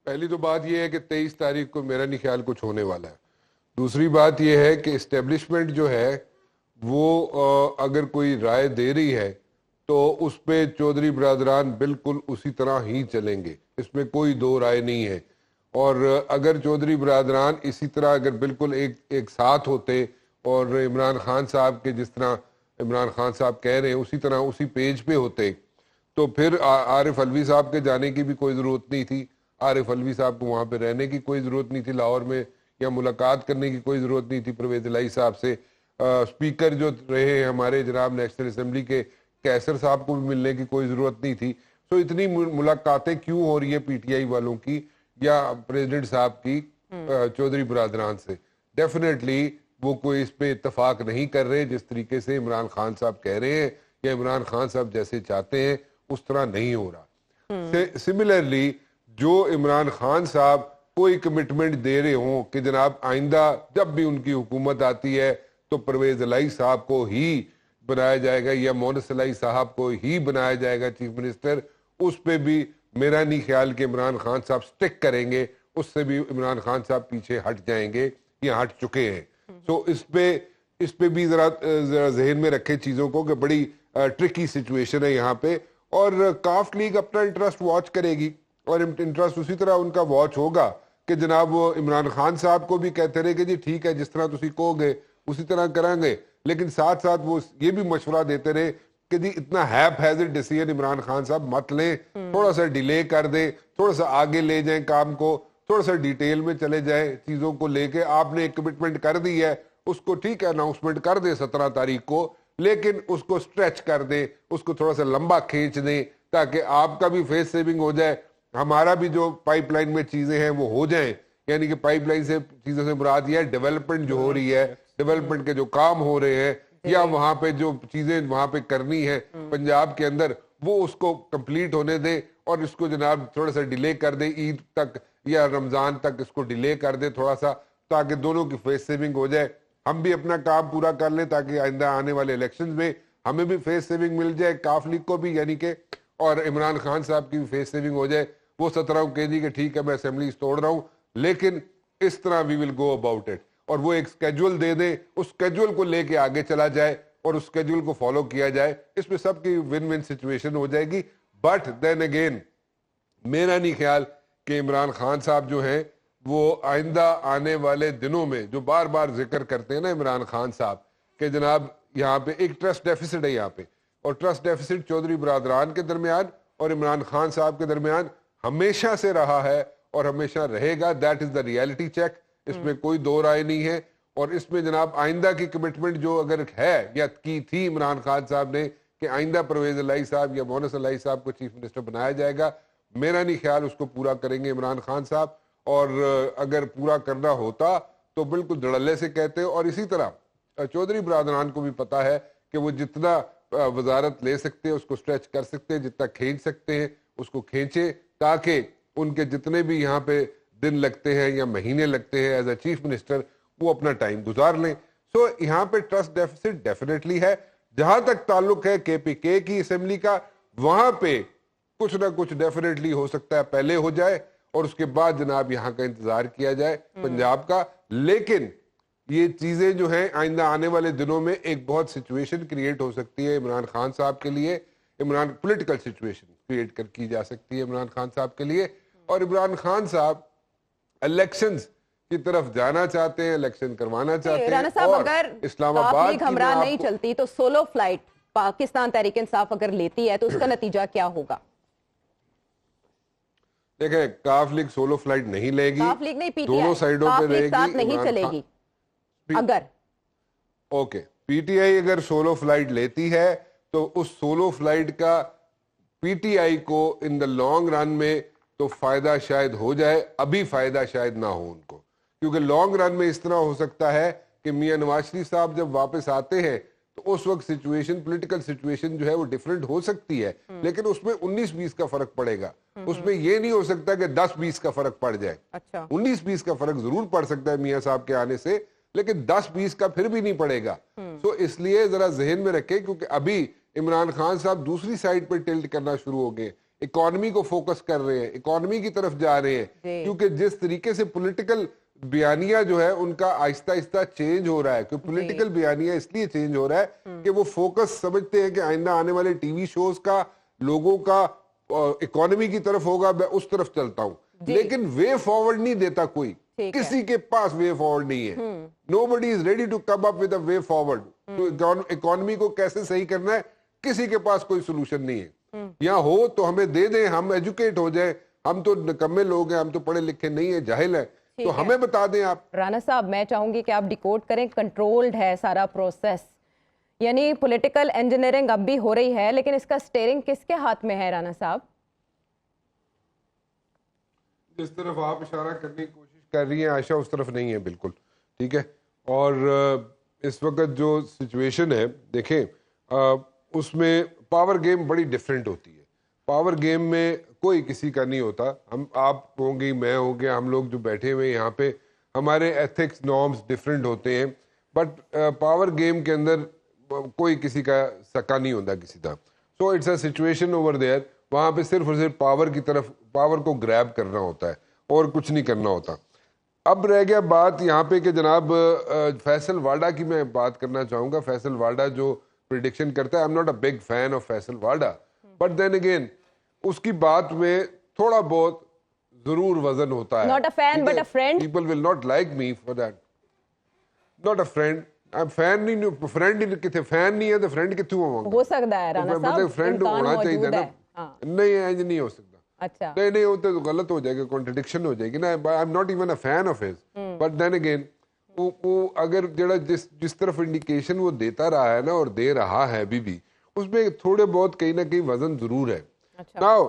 پہلی تو بات یہ ہے کہ 23 تاریخ کو میرا نہیں خیال کچھ ہونے والا ہے. دوسری بات یہ ہے کہ اسٹیبلشمنٹ جو ہے وہ اگر کوئی رائے دے رہی ہے تو اس پہ چودھری برادران بالکل اسی طرح ہی چلیں گے, اس میں کوئی دو رائے نہیں ہے. اور اگر چودھری برادران اسی طرح اگر بالکل ایک ساتھ ہوتے اور عمران خان صاحب کے جس طرح عمران خان صاحب کہہ رہے ہیں اسی طرح اسی پیج پہ ہوتے تو پھر عارف علوی صاحب کے جانے کی بھی کوئی ضرورت نہیں تھی, عارف علوی صاحب کو وہاں پہ رہنے کی کوئی ضرورت نہیں تھی لاہور میں, یا ملاقات کرنے کی کوئی ضرورت نہیں تھی پرویز الہی صاحب سے. اسپیکر جو رہے ہمارے جناب نیشنل اسمبلی کے کیسر صاحب کو بھی ملنے کی کوئی ضرورت نہیں تھی. سو اتنی ملاقاتیں کیوں ہو رہی ہے پی ٹی آئی والوں کی یا پریزیڈنٹ صاحب کی چودھری برادران سے؟ ڈیفینیٹلی وہ کوئی اس پہ اتفاق نہیں کر رہے جس طریقے سے عمران خان صاحب کہہ رہے ہیں یا عمران خان صاحب جیسے چاہتے ہیں اس طرح نہیں ہو رہا. سملرلی جو عمران خان صاحب کوئی کمٹمنٹ دے رہے ہوں کہ جناب آئندہ جب بھی ان کی حکومت آتی ہے تو پرویز الہی صاحب کو ہی بنایا جائے گا یا مونس الہی صاحب کو ہی بنایا جائے گا چیف منسٹر, اس پہ بھی میرا نہیں خیال کہ عمران خان صاحب سٹک کریں گے, اس سے بھی عمران خان صاحب پیچھے ہٹ جائیں گے یا ہٹ چکے ہیں. سو اس پہ بھی ذرا ذہن میں رکھے چیزوں کو کہ بڑی ٹرکی سچویشن ہے یہاں پہ. اور کاف لیگ اپنا انٹرسٹ واچ کرے گی اور انٹرسٹ اسی طرح ان کا واچ ہوگا کہ جناب وہ عمران خان صاحب کو بھی کہتے رہے کہ جی ٹھیک ہے جس طرح تسی کہو گے اسی طرح کریں گے, لیکن ساتھ ساتھ وہ یہ بھی مشورہ دیتے رہے کہ جی اتنا heap hazard decision Imran Khan صاحب مت لیں, تھوڑا سا ڈیلے کر دیں, تھوڑا سا آگے لے جائیں کام کو, تھوڑا سا ڈیٹیل میں چلے جائیں چیزوں کو لے کے. آپ نے ایک کمٹمنٹ کر دی ہے اس کو ٹھیک ہے اناؤنسمنٹ کر دیں 17 تاریخ کو, لیکن اس کو سٹریچ کر دیں, اس کو تھوڑا سا لمبا کھینچ دیں تاکہ آپ کا بھی فیس سیونگ ہو جائے, ہمارا بھی جو پائپ لائن میں چیزیں ہیں وہ ہو جائیں. یعنی کہ پائپ لائن سے چیزوں سے مراد یہ ہے ڈیولپمنٹ جو ہو رہی ہے, ڈیولپمنٹ کے جو کام ہو رہے ہیں یا وہاں پہ جو چیزیں وہاں پہ کرنی ہے پنجاب کے اندر وہ اس کو کمپلیٹ ہونے دیں اور اس کو جناب تھوڑا سا ڈیلے کر دیں عید تک یا رمضان تک, اس کو ڈیلے کر دیں تھوڑا سا تاکہ دونوں کی فیس سیونگ ہو جائے, ہم بھی اپنا کام پورا کر لیں تاکہ آئندہ آنے والے الیکشنز میں ہمیں بھی فیس سیونگ مل جائے, کاف لیگ کو بھی یعنی کہ, اور عمران خان صاحب کی بھی فیس سیونگ ہو جائے. وہ 17 کو کہہ دی کہ ٹھیک ہے میں اسمبلیز توڑ رہا ہوں لیکن اس طرح وی ول گو اباؤٹ اٹ, اور وہ ایک سکیجول دے دیں, اس سکیجول کو لے کے آگے چلا جائے اور اس سکیجول کو فالو کیا جائے, اس میں سب کی ون ون سچویشن ہو جائے گی. بٹ دین اگین میرا نہیں خیال کہ عمران خان صاحب جو ہیں وہ آئندہ آنے والے دنوں میں جو بار بار ذکر کرتے ہیں نا عمران خان صاحب کہ جناب یہاں پہ ایک ٹرسٹ ڈیفیسٹ ہے یہاں پہ, اور ٹرسٹ ڈیفیسٹ چودھری برادران کے درمیان اور عمران خان صاحب کے درمیان ہمیشہ سے رہا ہے اور ہمیشہ رہے گا. That is the reality check, اس میں کوئی دو رائے نہیں ہے. اور اس میں جناب آئندہ کی کمٹمنٹ جو اگر ہے یا کی تھی عمران خان صاحب نے کہ آئندہ پرویز الہی صاحب یا مونس الہی صاحب کو چیف منسٹر بنایا جائے گا, میرا نہیں خیال اس کو پورا کریں گے عمران خان صاحب, اور اگر پورا کرنا ہوتا تو بالکل دھڑلے سے کہتے. اور اسی طرح چودھری برادران کو بھی پتا ہے کہ وہ جتنا وزارت لے سکتے ہیں اس کو سٹریچ کر سکتے ہیں, جتنا کھینچ سکتے ہیں اس کو کھینچے تاکہ ان کے جتنے بھی یہاں پہ دن لگتے ہیں یا مہینے لگتے ہیں ایز اے چیف منسٹر وہ اپنا ٹائم گزار لیں. سو یہاں پہ ٹرسٹ ڈیفیسٹ ڈیفینیٹلی ہے. جہاں تک تعلق ہے کے پی کے کی اسمبلی کا, وہاں پہ کچھ نہ کچھ ڈیفینیٹلی ہو سکتا ہے پہلے ہو جائے اور اس کے بعد جناب یہاں کا انتظار کیا جائے پنجاب کا. لیکن یہ چیزیں جو ہیں آئندہ آنے والے دنوں میں ایک بہت سچویشن کریٹ ہو سکتی ہے عمران خان صاحب کے لیے, پولیٹیکل سچویشن کریٹ کی جا سکتی ہے عمران خان صاحب کے لیے. اور عمران خان صاحب الیکشنز کی طرف جانا چاہتے ہیں, الیکشن کروانا چاہتے ہیں, اور اسلام آباد کی ہمراہ نہیں چلتی تو سولو فلائٹ پاکستان تحریک انصاف اگر لیتی ہے تو اس کا نتیجہ کیا ہوگا؟ دیکھیں کاف لیگ سولو فلائٹ نہیں لے گی, کاف لیگ نہیں پی ٹی دونوں آئی سائیڈوں پہ رہے گی, ساتھ نہیں چلے گی. اگر اوکے پی ٹی آئی اگر سولو فلائٹ لیتی ہے تو اس سولو فلائٹ کا پی ٹی آئی کو ان دا لانگ رن میں تو فائدہ شاید ہو جائے, ابھی فائدہ شاید نہ ہو ان کو, کیونکہ لانگ رن میں اس طرح ہو سکتا ہے کہ میاں نواز شریف صاحب جب واپس آتے ہیں تو اس وقت سچویشن پولیٹیکل سچویشن جو ہے وہ ڈیفرنٹ ہو سکتی ہے, لیکن اس میں 19-20 کا فرق پڑے گا. اس میں یہ نہیں ہو سکتا کہ 10-20 کا فرق پڑ جائے. 19-20 کا فرق ضرور پڑ سکتا ہے میاں صاحب کے آنے سے, لیکن 10-20 کا پھر بھی نہیں پڑے گا. سو اس لیے ذرا ذہن میں رکھیں, کیونکہ ابھی عمران خان صاحب دوسری سائڈ پہ ٹلٹ کرنا شروع ہو گئے. اکانومی کو فوکس کر رہے ہیں, اکانومی کی طرف جا رہے ہیں, کیونکہ جس طریقے سے پولیٹیکل بیانیہ جو ہے ان کا آہستہ آہستہ چینج ہو رہا ہے, کہ پولیٹیکل بیانیہ اس لیے چینج ہو رہا ہے کہ وہ فوکس سمجھتے ہیں کہ آئندہ آنے والے ٹی وی شوز کا, لوگوں کا اکانومی کی طرف ہوگا, میں اس طرف چلتا ہوں. لیکن وے فارورڈ نہیں دیتا کوئی, کسی کے پاس وے فارورڈ نہیں ہے. nobody is ready to come up with a way forward. تو اکانومی کو کیسے صحیح کرنا ہے, کسی کے پاس کوئی سولوشن نہیں ہے. یا ہو تو ہمیں دے دیں, ہم ایجوکیٹ ہو جائیں, ہم تو نکمے لوگ ہیں, ہم تو پڑھے لکھے نہیں ہیں, جاہل ہیں, تو ہمیں بتا دیں آپ. رانا صاحب میں چاہوں گی کہ آپ ڈیکوڈ کریں, کنٹرولڈ ہے سارا پروسیس, یعنی پولیٹیکل انجینئرنگ اب بھی ہو رہی ہے, لیکن اس کا سٹیئرنگ کس کے ہاتھ میں ہے رانا صاحب؟ جس طرف آپ اشارہ کرنے کی کوشش کر رہی ہیں عائشہ, اس طرف نہیں ہے بالکل, ٹھیک ہے. اور اس وقت جو سچویشن ہے دیکھیں, اس میں پاور گیم بڑی ڈیفرنٹ ہوتی ہے. پاور گیم میں کوئی کسی کا نہیں ہوتا. ہم آپ ہوں گی, میں ہوں گیا, ہم لوگ جو بیٹھے ہوئے یہاں پہ, ہمارے ایتھکس نارمز ڈیفرنٹ ہوتے ہیں, بٹ پاور گیم کے اندر کوئی کسی کا سکا نہیں ہوتا کسی کا. So it's a situation over there, وہاں پہ صرف اور صرف پاور کی طرف, پاور کو گریب کرنا ہوتا ہے اور کچھ نہیں کرنا ہوتا. اب رہ گیا بات یہاں پہ کہ جناب فیصل واڈا کی میں بات کرنا چاہوں گا. فیصل واڈا جو پریڈکشن کرتا ہے, I am not a big fan of Faisal Vawda, but then again اس کی بات میں تھوڑا بہت ضرور وزن ہوتا ہے. Not a fan but a friend. People will not like me for that. Not a friend. Fan نہیں, فرینڈ کتنے فین نہیں ہے تو فرینڈ کتوں ہوں گا. ہو سکتا ہے رانا صاحب, فرینڈ ہونا چاہیے نا. نہیں انج نہیں ہو سکتا. اچھا نہیں ہوتے تو غلط ہو جائے گا, کانٹرڈکشن ہو جائے گی نا. I am not even a fan of his, but then again وہ اگر جڑا جس طرف انڈیکیشن وہ دیتا رہا ہے نا, اور دے رہا ہے ابھی بھی, اس میں تھوڑے بہت کہیں نہ کہیں وزن ضرور ہے. ناؤ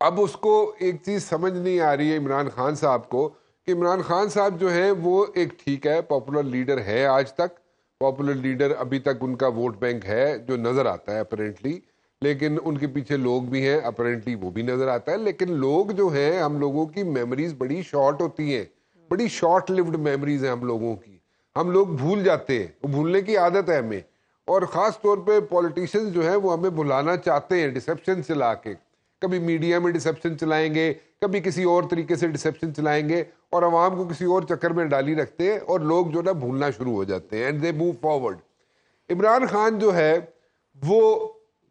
اب اس کو ایک چیز سمجھ نہیں آ رہی ہے عمران خان صاحب کو, کہ عمران خان صاحب جو ہیں وہ ایک ٹھیک ہے پاپولر لیڈر ہے, آج تک پاپولر لیڈر ابھی تک ان کا ووٹ بینک ہے جو نظر آتا ہے اپیرنٹلی, لیکن ان کے پیچھے لوگ بھی ہیں اپیرنٹلی, وہ بھی نظر آتا ہے. لیکن لوگ جو ہیں, ہم لوگوں کی میموریز بڑی شارٹ ہوتی ہیں, بڑی شارٹ لیوڈ میموریز ہیں ہم لوگوں کی, ہم لوگ بھول جاتے ہیں, وہ بھولنے کی عادت ہے ہمیں. اور خاص طور پہ پولیٹیشینز جو ہیں وہ ہمیں بھلانا چاہتے ہیں ڈسیپشن چلا کے. کبھی میڈیا میں ڈسیپشن چلائیں گے, کبھی کسی اور طریقے سے ڈسیپشن چلائیں گے, اور عوام کو کسی اور چکر میں ڈالی رکھتے ہیں, اور لوگ جو نا بھولنا شروع ہو جاتے ہیں, and they move forward. Imran Khan جو ہے وہ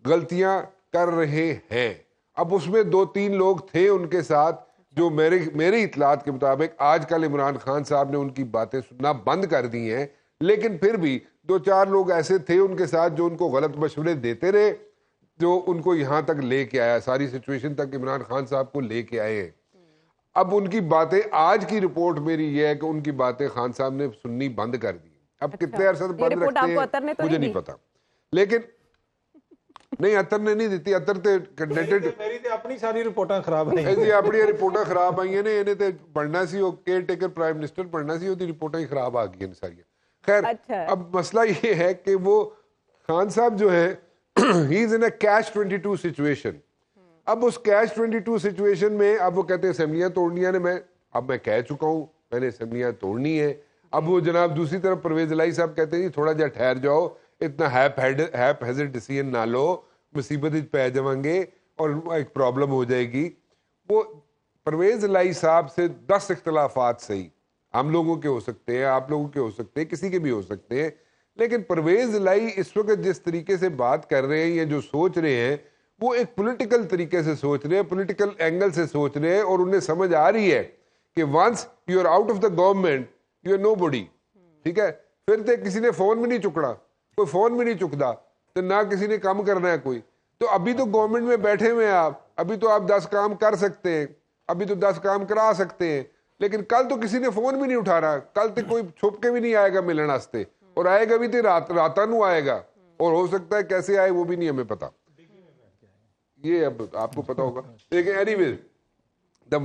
غلطیاں کر رہے ہیں. اب اس میں 2-3 لوگ تھے ان کے ساتھ جو میرے اطلاعات کے مطابق آج کل عمران خان صاحب نے ان کی باتیں سننا بند کر دی ہیں, لیکن پھر بھی 2-4 لوگ ایسے تھے ان کے ساتھ جو ان کو غلط مشورے دیتے رہے, جو ان کو یہاں تک لے کے آیا, ساری سچویشن تک عمران خان صاحب کو لے کے آئے ہیں. اب ان کی باتیں, آج کی رپورٹ میری یہ ہے کہ ان کی باتیں خان صاحب نے سننی بند کر دی. اب کتنے عرصے بند رکھتے ہیں مجھے نہیں پتا, لیکن نہیں اتر نے نہیں دیتی, اتر تے کنڈیڈیٹ میری تے اپنی ساری رپورٹاں خراب ہیں جی, اپنی رپورٹاں خراب آئی ہیں نے, انہیں تے پڑھنا سی, وہ کیئر ٹیکر پرائم منسٹر پڑھنا سی, وہ رپورٹاں ہی خراب آ گئی ہیں ساری. خیر اب مسئلہ یہ ہے کہ وہ خان صاحب جو ہے ہی از ان اے کیچ 22 سچویشن. اب اس کیچ 22 سچویشن میں اب وہ کہتے ہیں اسمبلیاں توڑنی نے, میں کہہ چکا ہوں میں نے اسمبلیاں توڑنی ہے. اب وہ جناب دوسری طرف پرویز الہی صاحب کہتے ہیں تھوڑا جا ٹھہر جاؤ, اتنا ہیپ ہیزرڈ ڈیسیژن نہ لو, مصیبت پہ جائیں گے اور ایک پرابلم ہو جائے گی. وہ پرویز الہی صاحب سے 10 اختلافات صحیح ہم لوگوں کے ہو سکتے ہیں, آپ لوگوں کے ہو سکتے ہیں, کسی کے بھی ہو سکتے ہیں, لیکن پرویز الہی اس وقت جس طریقے سے بات کر رہے ہیں یا جو سوچ رہے ہیں وہ ایک پولیٹیکل طریقے سے سوچ رہے ہیں, پولیٹیکل اینگل سے سوچ رہے ہیں, اور انہیں سمجھ آ رہی ہے کہ once you are out of the government you are nobody. ٹھیک ہے, پھر تو کسی نے فون بھی نہیں چکنا, کوئی فون بھی نہیں چکتا, تو نہ کسی نے کام کرنا ہے کوئی. تو ابھی تو گورنمنٹ میں بیٹھے ہوئے ہیں آپ, ابھی تو آپ 10 کام کر سکتے ہیں, ابھی تو 10 کام کرا سکتے ہیں, لیکن کل تو کسی نے فون بھی نہیں اٹھا رہا, کل تو کوئی چھپ کے بھی نہیں آئے گا ملن واسطے, اور آئے گا بھی تو راتاں نو آئے گا, اور ہو سکتا ہے کیسے آئے وہ بھی نہیں ہمیں پتا, یہ اب آپ کو پتا ہوگا. لیکن any ways the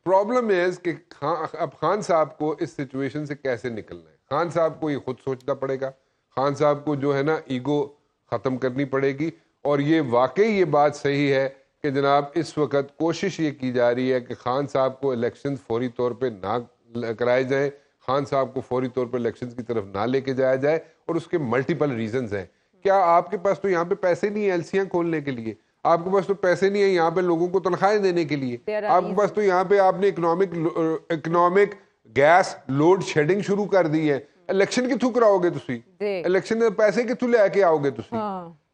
problem is کہ اب خان صاحب کو اس سچویشن سے کیسے نکلنا ہے. خان صاحب کو یہ خود سوچنا پڑے گا, خان صاحب کو جو ہے نا ایگو ختم کرنی پڑے گی. اور یہ واقعی یہ بات صحیح ہے کہ جناب اس وقت کوشش یہ کی جا رہی ہے کہ خان صاحب کو الیکشن فوری طور پہ نہ کرائے جائیں, خان صاحب کو فوری طور پہ الیکشن کی طرف نہ لے کے جایا جائے, اور اس کے ملٹیپل ریزنز ہیں. کیا آپ کے پاس تو یہاں پہ پیسے نہیں ہیں ایلسیاں کھولنے کے لیے؟ آپ کے پاس تو پیسے نہیں ہیں یہاں پہ لوگوں کو تنخواہیں دینے کے لیے, آپ کے پاس تو یہاں پہ آپ نے اکنامک گیس لوڈ شیڈنگ شروع کر دی ہے. الیکشن کتوں کراؤ گے تسی؟ الیکشن میں پیسے کتوں لے کے آؤ گے تسی؟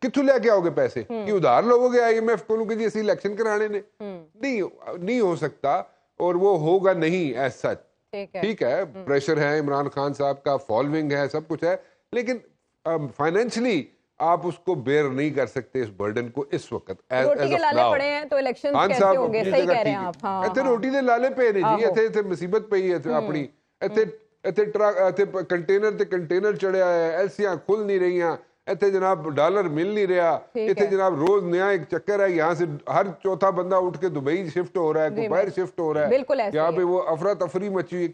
کتوں لے کے آؤ گے پیسے؟ کہ ادھار لوگو گے IMF کو کہ جی اسی الیکشن کرانے نے؟ نہیں ہو سکتا, اور وہ ہوگا نہیں ایز سچ. ٹھیک ہے, پریشر ہے عمران خان صاحب کا, فالوئنگ ہے, سب کچھ ہے, لیکن فائنینشلی آپ اس کو بیئر نہیں کر سکتے اس برڈن کو اس وقت. روٹی کے لالے پڑے ہیں تو الیکشن کیسے ہوں گے؟ صحیح کہہ رہے ہیں آپ. ایتھے روٹی دے لالے پے نے جی, ایتھے مصیبت پئی ہے اپنی. ایتھے کنٹینر تے کنٹینر چڑھیا ہے, ایلسیاں کھل نہیں رہیاں, ایتھے جناب ڈالر مل نہیں رہا, ایتھے جناب روز نیا ایک چکر ہے, یہاں سے ہر چوتھا بندہ اٹھ کے دبئی شفٹ ہو رہا ہے, کوئی باہر شفٹ ہو رہا ہے, یہاں پہ وہ افراتفری مچی.